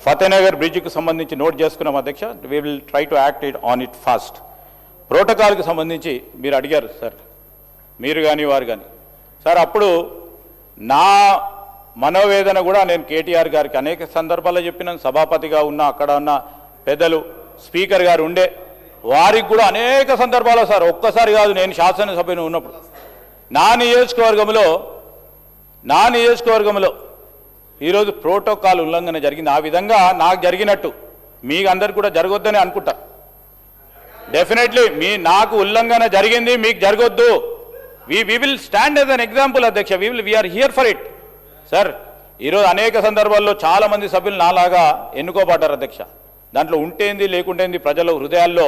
ఫతేనగర్ బ్రిడ్జ్కి సంబంధించి నోట్ చేసుకున్నాం అధ్యక్ష. We will try to act it on it fast. ప్రోటోకాల్కి సంబంధించి మీరు అడిగారు సార్, మీరు కానీ వారు కానీ సార్. అప్పుడు నా మనోవేదన కూడా నేను కేటీఆర్ గారికి అనేక సందర్భాల్లో చెప్పినాను. సభాపతిగా ఉన్న అక్కడ ఉన్న పెద్దలు స్పీకర్ గారు ఉండే వారికి కూడా అనేక సందర్భాల్లో సార్, ఒక్కసారి కాదు, నేను శాసనసభ్యుని ఉన్నప్పుడు నా నియోజకవర్గంలో ఈరోజు ప్రోటోకాల్ ఉల్లంఘన జరిగింది. ఆ విధంగా నాకు జరిగినట్టు మీకు అందరికి కూడా జరగొద్దని అనుకుంటా. డెఫినెట్లీ నాకు ఉల్లంఘన జరిగింది, మీకు జరగొద్దు. We will stand as an example అధ్యక్ష. We are here for it sir. ఈరోజు అనేక సందర్భాల్లో చాలామంది సభ్యులు నాలాగా ఎన్నుకోబడ్డారు అధ్యక్ష. దాంట్లో ఉంటేంది లేకుంటేంది ప్రజల హృదయాల్లో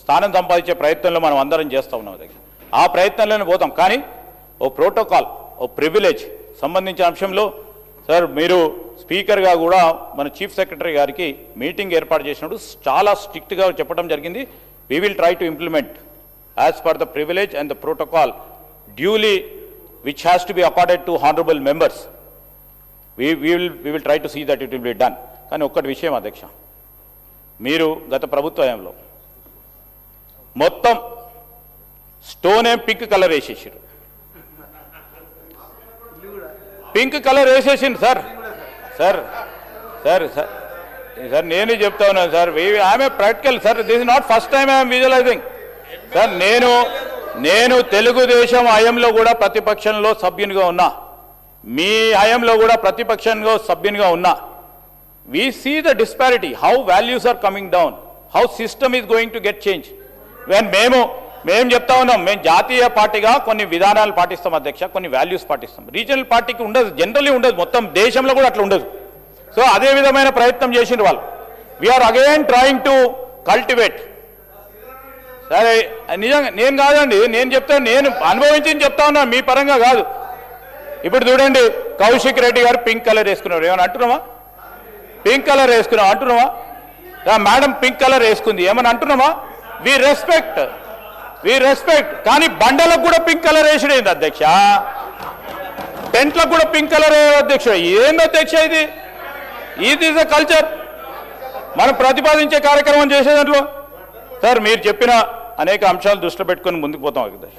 స్థానం సంపాదించే ప్రయత్నంలో మనం అందరం చేస్తూ ఉన్నాం అధ్యక్ష. ఆ ప్రయత్నంలోనే పోతాం. కానీ ఓ ప్రోటోకాల్, ఓ ప్రివిలేజ్ సంబంధించిన అంశంలో సార్ మీరు స్పీకర్గా కూడా మన చీఫ్ సెక్రటరీ గారికి మీటింగ్ ఏర్పాటు చేసినప్పుడు చాలా స్ట్రిక్ట్గా చెప్పడం జరిగింది. We will try to implement as per the privilege and the protocol duly which has to be accorded to honourable members. We will try to see that it will be done. కానీ ఒక్కటి విషయం అధ్యక్ష, మీరు గత ప్రభుత్వంలో మొత్తం స్టోనే pink colour వేసేసారు. పింక్ కలర్ వేసేసింది sir. Sir sir sir sir నేను చెప్తా ఉన్నాను sir. I'm a practical sir. This is not first time I'm visualising sir. నేను తెలుగుదేశం హయాంలో కూడా ప్రతిపక్షంలో సభ్యునిగా ఉన్నా, మీ హయాంలో కూడా ప్రతిపక్షంలో సభ్యునిగా ఉన్నా. we see the disparity, how values are coming down, how system is going to get changed. when మేము చెప్తా ఉన్నాం, మేము జాతీయ పార్టీగా కొన్ని విధానాలు పాటిస్తాం అధ్యక్ష, కొన్ని వాల్యూస్ పాటిస్తాం. రీజనల్ పార్టీకి ఉండదు, జనరల్లీ ఉండదు, మొత్తం దేశంలో కూడా అట్లా ఉండదు. సో అదే విధమైన ప్రయత్నం చేసిన వాళ్ళు. We're again trying to cultivate. సరే నిజంగా నేను కాదండి, నేను చెప్తాను, నేను అనుభవించింది చెప్తా ఉన్నాను, మీ పరంగా కాదు. ఇప్పుడు చూడండి, కౌశిక్ రెడ్డి గారు పింక్ కలర్ వేసుకున్నారు. ఏమని అంటున్నావా? పింక్ కలర్ వేసుకున్నాం అంటున్నావా? మేడం పింక్ కలర్ వేసుకుంది ఏమని అంటున్నావా? We respect. కానీ బండలకు కూడా పింక్ కలర్ వేసుడేంది అధ్యక్ష, టెంట్లకు కూడా పింక్ కలర్ అధ్యక్ష. ఏంది అధ్యక్ష ఇది? ఇది ఇస్ అ కల్చర్. మనం ప్రతిపాదించే కార్యక్రమం చేసే దాంట్లో సార్ మీరు చెప్పిన అనేక అంశాలు దృష్టిలో పెట్టుకొని ముందుకు పోతాం అధ్యక్ష.